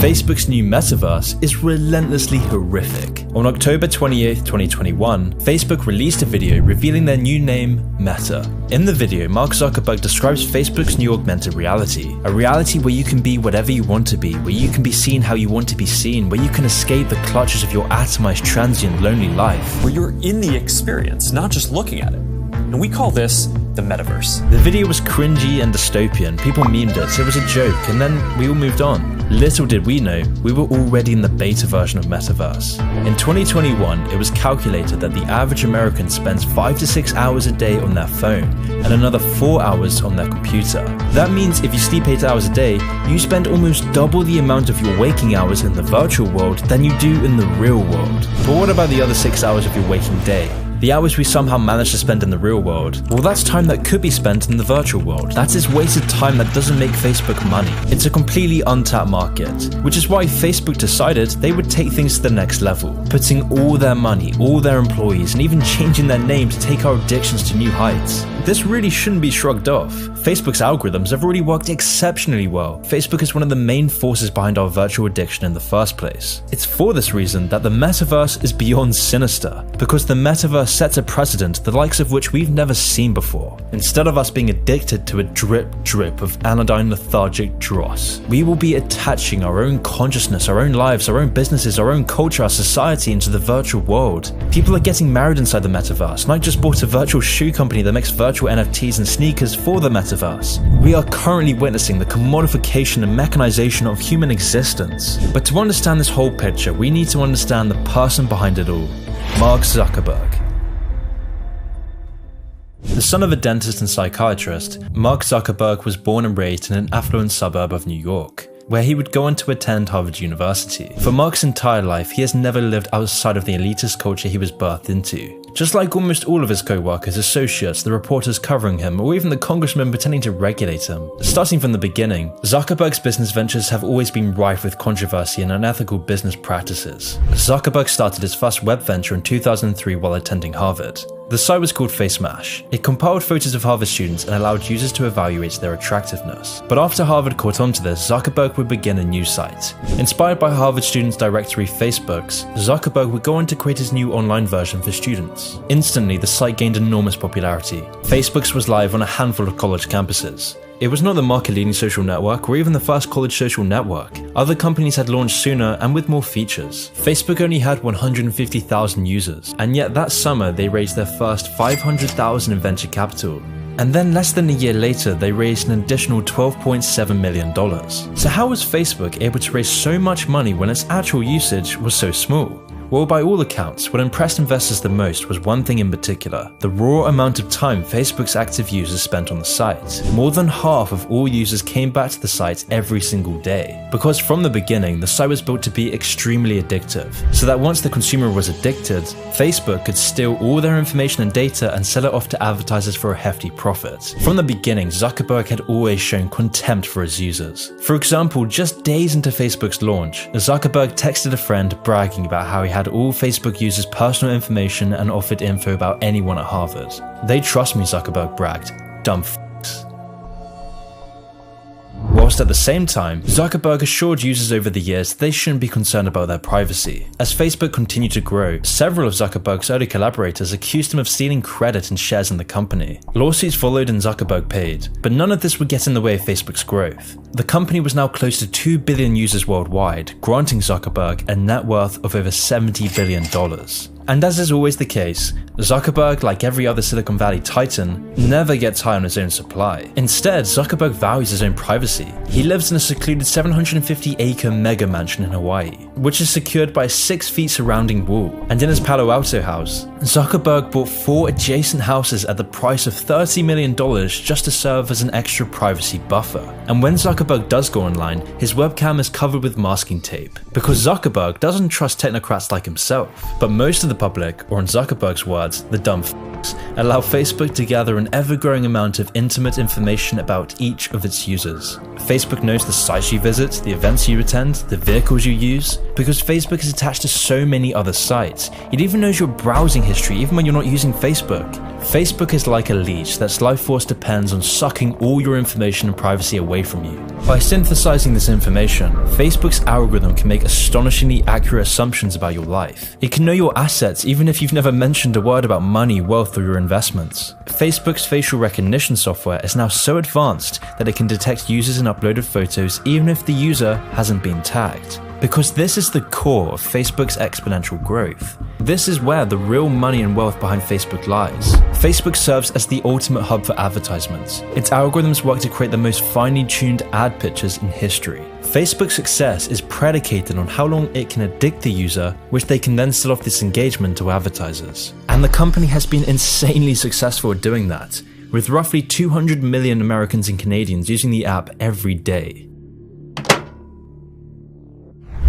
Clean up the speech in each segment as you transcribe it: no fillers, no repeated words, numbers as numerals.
Facebook's new Metaverse is relentlessly horrific. On October 28, 2021, Facebook released a video revealing their new name, Meta. In the video, Mark Zuckerberg describes Facebook's new augmented reality, a reality where you can be whatever you want to be, where you can be seen how you want to be seen, where you can escape the clutches of your atomized, transient, lonely life. Where you're in the experience, not just looking at it. And we call this the Metaverse. The video was cringy and dystopian, people memed it was a joke, and then we all moved on. Little did we know, we were already in the beta version of Metaverse. In 2021, it was calculated that the average American spends 5 to 6 hours a day on their phone, and another 4 hours on their computer. That means if you sleep 8 hours a day, you spend almost double the amount of your waking hours in the virtual world than you do in the real world. But what about the other 6 hours of your waking day? The hours we somehow manage to spend in the real world, well, that's time that could be spent in the virtual world. That is wasted time that doesn't make Facebook money. It's a completely untapped market, which is why Facebook decided they would take things to the next level, putting all their money, all their employees, and even changing their name to take our addictions to new heights. This really shouldn't be shrugged off. Facebook's algorithms have already worked exceptionally well. Facebook is one of the main forces behind our virtual addiction in the first place. It's for this reason that the Metaverse is beyond sinister, because the Metaverse sets a precedent the likes of which we've never seen before. Instead of us being addicted to a drip of anodyne lethargic dross, we will be attaching our own consciousness, our own lives, our own businesses, our own culture, our society into the virtual world. People are getting married inside the Metaverse, and I just bought a virtual shoe company that makes virtual NFTs and sneakers for the Metaverse. We are currently witnessing the commodification and mechanization of human existence. But to understand this whole picture, we need to understand the person behind it all, Mark Zuckerberg. The son of a dentist and psychiatrist, Mark Zuckerberg was born and raised in an affluent suburb of New York, where he would go on to attend Harvard University. For Mark's entire life, he has never lived outside of the elitist culture he was birthed into. Just like almost all of his co-workers, associates, the reporters covering him, or even the congressman pretending to regulate him. Starting from the beginning, Zuckerberg's business ventures have always been rife with controversy and unethical business practices. Zuckerberg started his first web venture in 2003 while attending Harvard. The site was called FaceMash. It compiled photos of Harvard students and allowed users to evaluate their attractiveness. But after Harvard caught on to this, Zuckerberg would begin a new site. Inspired by Harvard students' directory Facebook's, Zuckerberg would go on to create his new online version for students. Instantly, the site gained enormous popularity. Facebook's was live on a handful of college campuses. It was not the market-leading social network or even the first college social network. Other companies had launched sooner and with more features. Facebook only had 150,000 users, and yet that summer they raised their first $500,000 in venture capital. And then less than a year later, they raised an additional $12.7 million. So how was Facebook able to raise so much money when its actual usage was so small? Well, by all accounts, what impressed investors the most was one thing in particular: the raw amount of time Facebook's active users spent on the site. More than half of all users came back to the site every single day. Because from the beginning, the site was built to be extremely addictive, so that once the consumer was addicted, Facebook could steal all their information and data and sell it off to advertisers for a hefty profit. From the beginning, Zuckerberg had always shown contempt for his users. For example, just days into Facebook's launch, Zuckerberg texted a friend bragging about how he had all Facebook users' personal information and offered info about anyone at Harvard. They trust me, Zuckerberg bragged. Dumb f***s. Whilst at the same time, Zuckerberg assured users over the years that they shouldn't be concerned about their privacy. As Facebook continued to grow, several of Zuckerberg's early collaborators accused him of stealing credit and shares in the company. Lawsuits followed and Zuckerberg paid, but none of this would get in the way of Facebook's growth. The company was now close to 2 billion users worldwide, granting Zuckerberg a net worth of over $70 billion. And as is always the case, Zuckerberg, like every other Silicon Valley titan, never gets high on his own supply. Instead, Zuckerberg values his own privacy. He lives in a secluded 750-acre mega mansion in Hawaii, which is secured by a 6 feet surrounding wall. And in his Palo Alto house, Zuckerberg bought 4 adjacent houses at the price of $30 million just to serve as an extra privacy buffer. And when Zuckerberg does go online, his webcam is covered with masking tape, because Zuckerberg doesn't trust technocrats like himself. But most of the the public, or in Zuckerberg's words, the dumb f***s, allow Facebook to gather an ever-growing amount of intimate information about each of its users. Facebook knows the sites you visit, the events you attend, the vehicles you use, because Facebook is attached to so many other sites. It even knows your browsing history even when you're not using Facebook. Facebook is like a leech that's life force depends on sucking all your information and privacy away from you. By synthesizing this information, Facebook's algorithm can make astonishingly accurate assumptions about your life. It can know your assets even if you've never mentioned a word about money, wealth, or your investments. Facebook's facial recognition software is now so advanced that it can detect users and uploaded photos even if the user hasn't been tagged. Because this is the core of Facebook's exponential growth. This is where the real money and wealth behind Facebook lies. Facebook serves as the ultimate hub for advertisements. Its algorithms work to create the most finely tuned ad pictures in history. Facebook's success is predicated on how long it can addict the user, which they can then sell off this engagement to advertisers. And the company has been insanely successful at doing that, with roughly 200 million Americans and Canadians using the app every day.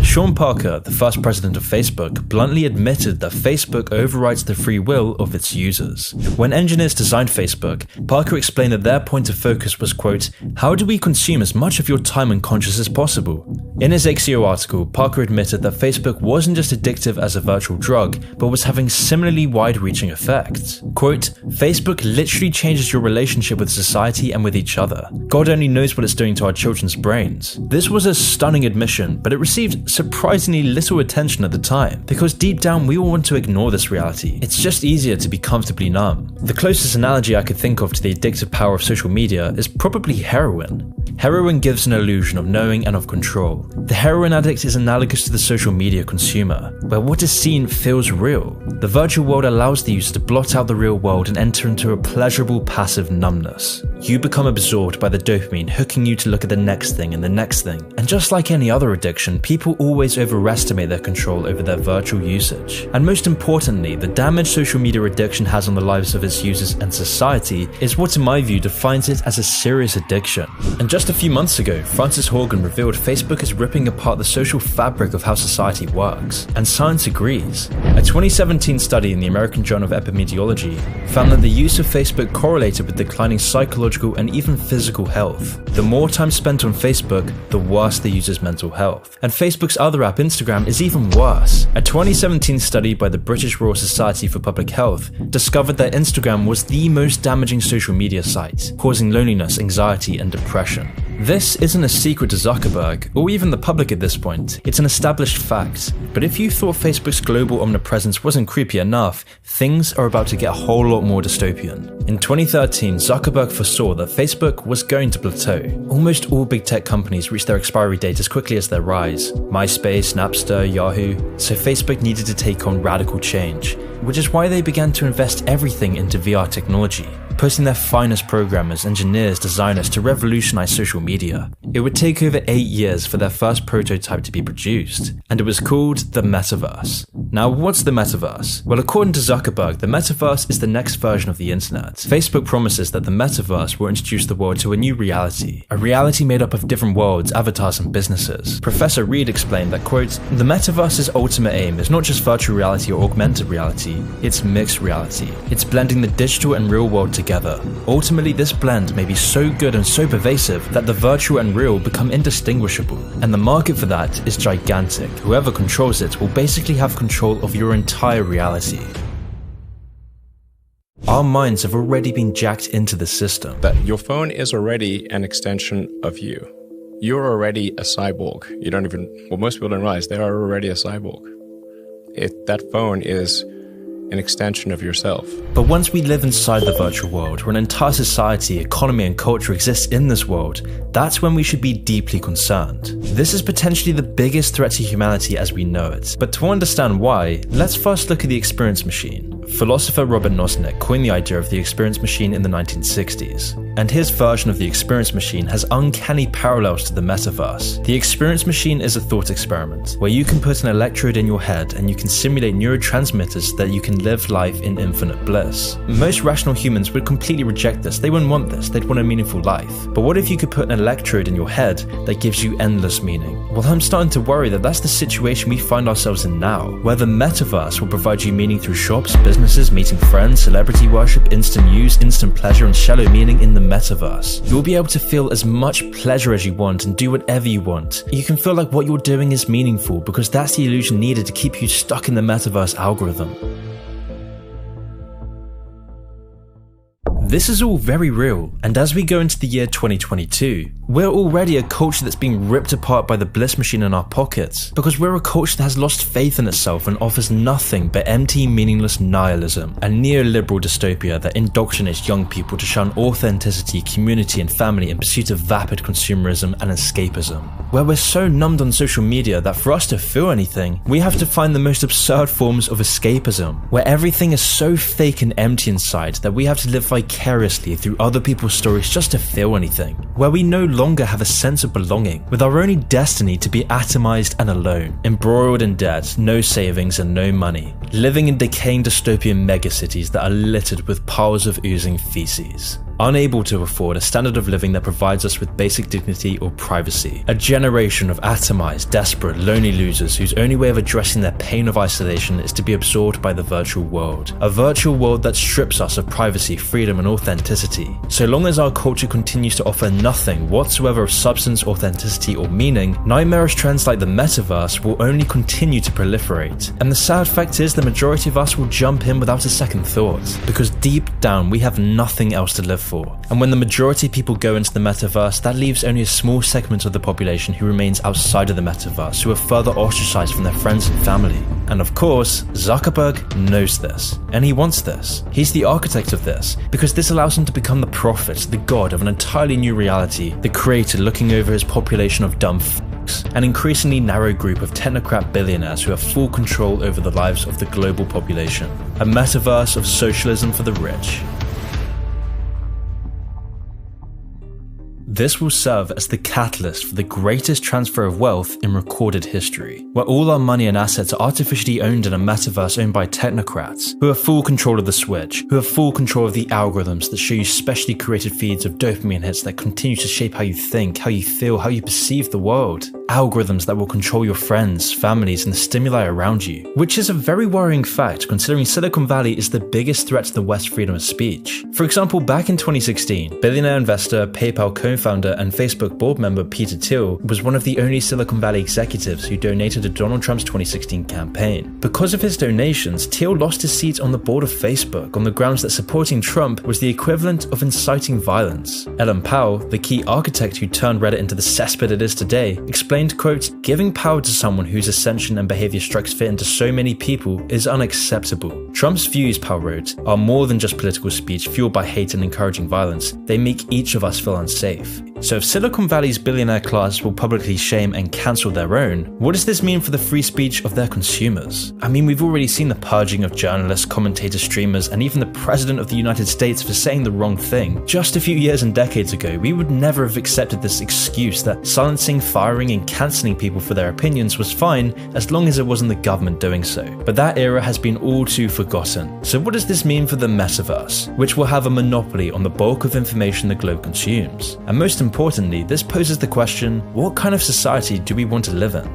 Sean Parker, the first president of Facebook, bluntly admitted that Facebook overrides the free will of its users. When engineers designed Facebook, Parker explained that their point of focus was, quote, "How do we consume as much of your time and conscience as possible?" In his XEO article, Parker admitted that Facebook wasn't just addictive as a virtual drug, but was having similarly wide-reaching effects. Quote, "Facebook literally changes your relationship with society and with each other. God only knows what it's doing to our children's brains." This was a stunning admission, but it received surprisingly little attention at the time, because deep down we all want to ignore this reality. It's just easier to be comfortably numb. The closest analogy I could think of to the addictive power of social media is probably heroin. Heroin gives an illusion of knowing and of control. The heroin addict is analogous to the social media consumer, where what is seen feels real. The virtual world allows the user to blot out the real world and enter into a pleasurable passive numbness. You become absorbed by the dopamine, hooking you to look at the next thing and the next thing. And just like any other addiction, people always overestimate their control over their virtual usage. And most importantly, the damage social media addiction has on the lives of its users and society is what, in my view, defines it as a serious addiction. And just a few months ago, Frances Haugen revealed Facebook is ripping apart the social fabric of how society works, and science agrees. A 2017 study in the American Journal of Epidemiology found that the use of Facebook correlated with declining psychological and even physical health. The more time spent on Facebook, the worse the user's mental health. And Facebook's other app, Instagram, is even worse. A 2017 study by the British Royal Society for Public Health discovered that Instagram was the most damaging social media site, causing loneliness, anxiety, and depression. This isn't a secret to Zuckerberg, or even the public at this point. It's an established fact. But if you thought Facebook's global omnipresence wasn't creepy enough, things are about to get a whole lot more dystopian. In 2013, Zuckerberg foresaw that Facebook was going to plateau. Almost all big tech companies reach their expiry date as quickly as their rise. MySpace, Napster, Yahoo. So Facebook needed to take on radical change, which is why they began to invest everything into VR technology, putting their finest programmers, engineers, designers to revolutionize social media. It would take over 8 years for their first prototype to be produced, and it was called the Metaverse. Now, what's the Metaverse? Well, according to Zuckerberg, the Metaverse is the next version of the internet. Facebook promises that the Metaverse will introduce the world to a new reality, a reality made up of different worlds, avatars, and businesses. Professor Reed explained that, quote, "The Metaverse's ultimate aim is not just virtual reality or augmented reality, it's mixed reality. It's blending the digital and real world together. Ultimately, this blend may be so good and so pervasive that the virtual and real become indistinguishable. And the market for that is gigantic. Whoever controls it will basically have control of your entire reality." Our minds have already been jacked into the system. That your phone is already an extension of you. You're already a cyborg. Most people don't realize they are already a cyborg. That phone is an extension of yourself. But once we live inside the virtual world, where an entire society, economy, and culture exists in this world, that's when we should be deeply concerned. This is potentially the biggest threat to humanity as we know it. But to understand why, let's first look at the experience machine. philosopher Robert Nozick coined the idea of the experience machine in the 1960s, and his version of the experience machine has uncanny parallels to the metaverse. The experience machine is a thought experiment, where you can put an electrode in your head and you can simulate neurotransmitters so that you can live life in infinite bliss. Most rational humans would completely reject this. They wouldn't want this, they'd want a meaningful life. But what if you could put an electrode in your head that gives you endless meaning? Well, I'm starting to worry that that's the situation we find ourselves in now, where the metaverse will provide you meaning through shops, businesses, meeting friends, celebrity worship, instant news, instant pleasure, and shallow meaning in the metaverse. You'll be able to feel as much pleasure as you want and do whatever you want. You can feel like what you're doing is meaningful because that's the illusion needed to keep you stuck in the metaverse algorithm. This is all very real, and as we go into the year 2022, we're already a culture that's being ripped apart by the bliss machine in our pockets, because we're a culture that has lost faith in itself and offers nothing but empty, meaningless nihilism, a neoliberal dystopia that indoctrinates young people to shun authenticity, community, and family in pursuit of vapid consumerism and escapism, where we're so numbed on social media that for us to feel anything, we have to find the most absurd forms of escapism, where everything is so fake and empty inside that we have to live vicariously through other people's stories just to feel anything, where we no longer have a sense of belonging, with our only destiny to be atomized and alone, embroiled in debt, no savings and no money, living in decaying dystopian megacities that are littered with piles of oozing feces. Unable to afford a standard of living that provides us with basic dignity or privacy. A generation of atomized, desperate, lonely losers whose only way of addressing their pain of isolation is to be absorbed by the virtual world. A virtual world that strips us of privacy, freedom, and authenticity. So long as our culture continues to offer nothing whatsoever of substance, authenticity, or meaning, nightmarish trends like the metaverse will only continue to proliferate. And the sad fact is the majority of us will jump in without a second thought, because deep down we have nothing else to live for. And when the majority of people go into the metaverse, that leaves only a small segment of the population who remains outside of the metaverse, who are further ostracized from their friends and family. And of course, Zuckerberg knows this, and he wants this. He's the architect of this, because this allows him to become the prophet, the god of an entirely new reality, the creator looking over his population of dumb an increasingly narrow group of technocrat billionaires who have full control over the lives of the global population. A metaverse of socialism for the rich. This will serve as the catalyst for the greatest transfer of wealth in recorded history, where all our money and assets are artificially owned in a metaverse owned by technocrats, who have full control of the switch, who have full control of the algorithms that show you specially curated feeds of dopamine hits that continue to shape how you think, how you feel, how you perceive the world. Algorithms that will control your friends, families, and the stimuli around you, which is a very worrying fact considering Silicon Valley is the biggest threat to the West's freedom of speech. For example, back in 2016, billionaire investor, PayPal co-founder, and Facebook board member Peter Thiel was one of the only Silicon Valley executives who donated to Donald Trump's 2016 campaign. Because of his donations, Thiel lost his seat on the board of Facebook on the grounds that supporting Trump was the equivalent of inciting violence. Ellen Powell, the key architect who turned Reddit into the cesspit it is today, explained, quote, "Giving power to someone whose ascension and behavior strikes fear into so many people is unacceptable. Trump's views," Powell wrote, "are more than just political speech fueled by hate and encouraging violence. They make each of us feel unsafe." So if Silicon Valley's billionaire class will publicly shame and cancel their own, what does this mean for the free speech of their consumers? I mean, we've already seen the purging of journalists, commentators, streamers, and even the President of the United States for saying the wrong thing. Just a few years and decades ago, we would never have accepted this excuse that silencing, firing, and cancelling people for their opinions was fine as long as it wasn't the government doing so. But that era has been all too forgotten. So what does this mean for the metaverse, which will have a monopoly on the bulk of information the globe consumes? And most importantly, this poses the question, what kind of society do we want to live in?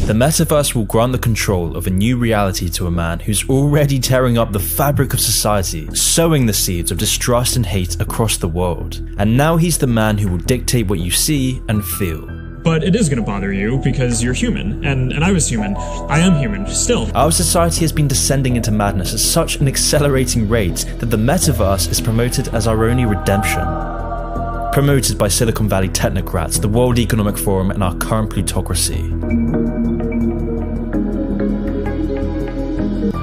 The metaverse will grant the control of a new reality to a man who's already tearing up the fabric of society, sowing the seeds of distrust and hate across the world. And now he's the man who will dictate what you see and feel. But it is going to bother you because you're human, and I was human. I am human, still. Our society has been descending into madness at such an accelerating rate that the metaverse is promoted as our only redemption. Promoted by Silicon Valley technocrats, the World Economic Forum, and our current plutocracy.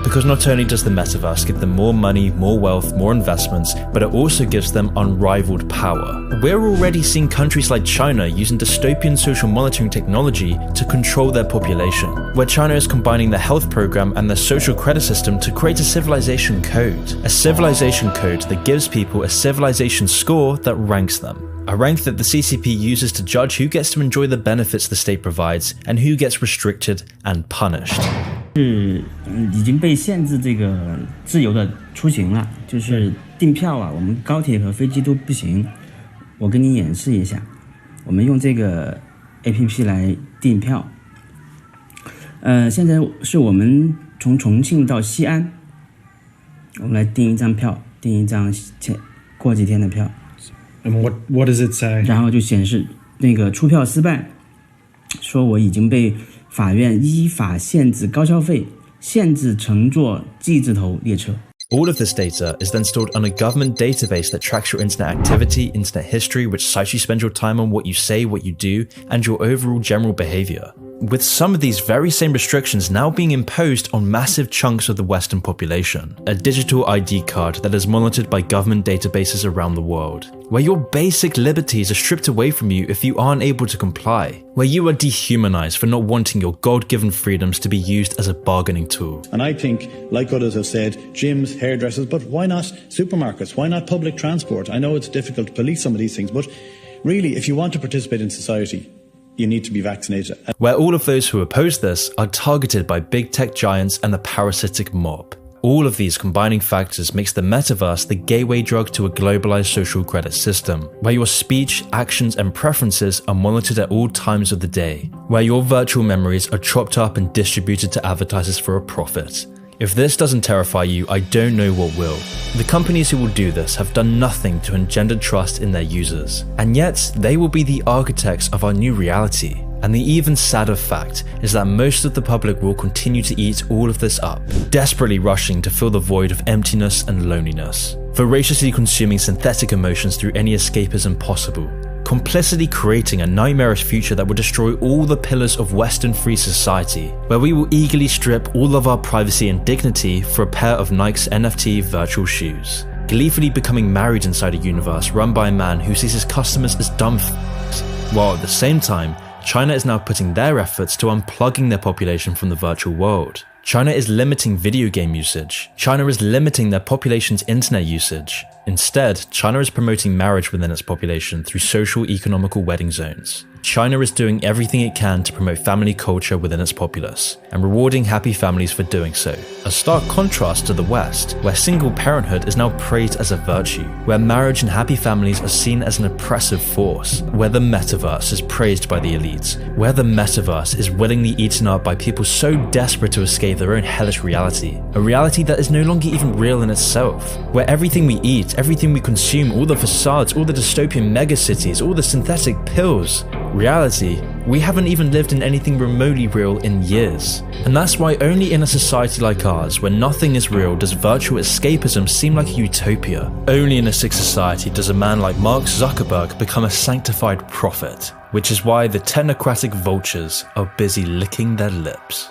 Because not only does the metaverse give them more money, more wealth, more investments, but it also gives them unrivaled power. We're already seeing countries like China using dystopian social monitoring technology to control their population, where China is combining their health program and their social credit system to create a civilization code. A civilization code that gives people a civilization score that ranks them. A rank that the CCP uses to judge who gets to enjoy the benefits the state provides and who gets restricted and punished. 是已经被限制这个自由的出行了，就是订票啊，我们高铁和飞机都不行。我跟你演示一下，我们用这个 APP 来订票。现在是我们从重庆到西安，我们来订一张票，订一张过几天的票。And what does it say? 然后就显示那个出票失败，说我已经被法院依法限制高消费，限制乘坐 G 字头列车。All of this data is then stored on a government database that tracks your internet activity, internet history, which sites you spend your time on, what you say, what you do, and your overall general behavior. With some of these very same restrictions now being imposed on massive chunks of the Western population. A digital ID card that is monitored by government databases around the world. Where your basic liberties are stripped away from you if you aren't able to comply. Where you are dehumanized for not wanting your God-given freedoms to be used as a bargaining tool. And I think, like others have said, gyms, hairdressers, but why not supermarkets? Why not public transport? I know it's difficult to police some of these things, but really, if you want to participate in society, you need to be vaccinated. Where all of those who oppose this are targeted by big tech giants and the parasitic mob. All of these combining factors makes the metaverse the gateway drug to a globalized social credit system, where your speech, actions, and preferences are monitored at all times of the day, where your virtual memories are chopped up and distributed to advertisers for a profit. If this doesn't terrify you, I don't know what will. The companies who will do this have done nothing to engender trust in their users, and yet they will be the architects of our new reality. And the even sadder fact is that most of the public will continue to eat all of this up, desperately rushing to fill the void of emptiness and loneliness, voraciously consuming synthetic emotions through any escapism possible, complicitly creating a nightmarish future that will destroy all the pillars of Western free society, where we will eagerly strip all of our privacy and dignity for a pair of Nike's NFT virtual shoes, gleefully becoming married inside a universe run by a man who sees his customers as dumb f***s, while at the same time, China is now putting their efforts to unplugging their population from the virtual world. China is limiting video game usage. China is limiting their population's internet usage. Instead, China is promoting marriage within its population through social economical wedding zones. China is doing everything it can to promote family culture within its populace, and rewarding happy families for doing so. A stark contrast to the West, where single parenthood is now praised as a virtue, where marriage and happy families are seen as an oppressive force, where the metaverse is praised by the elites, where the metaverse is willingly eaten up by people so desperate to escape their own hellish reality, a reality that is no longer even real in itself, where everything we eat, everything we consume, all the facades, all the dystopian megacities, all the synthetic pills, reality, we haven't even lived in anything remotely real in years. And that's why only in a society like ours, where nothing is real, does virtual escapism seem like a utopia. Only in a sick society does a man like Mark Zuckerberg become a sanctified prophet, which is why the technocratic vultures are busy licking their lips.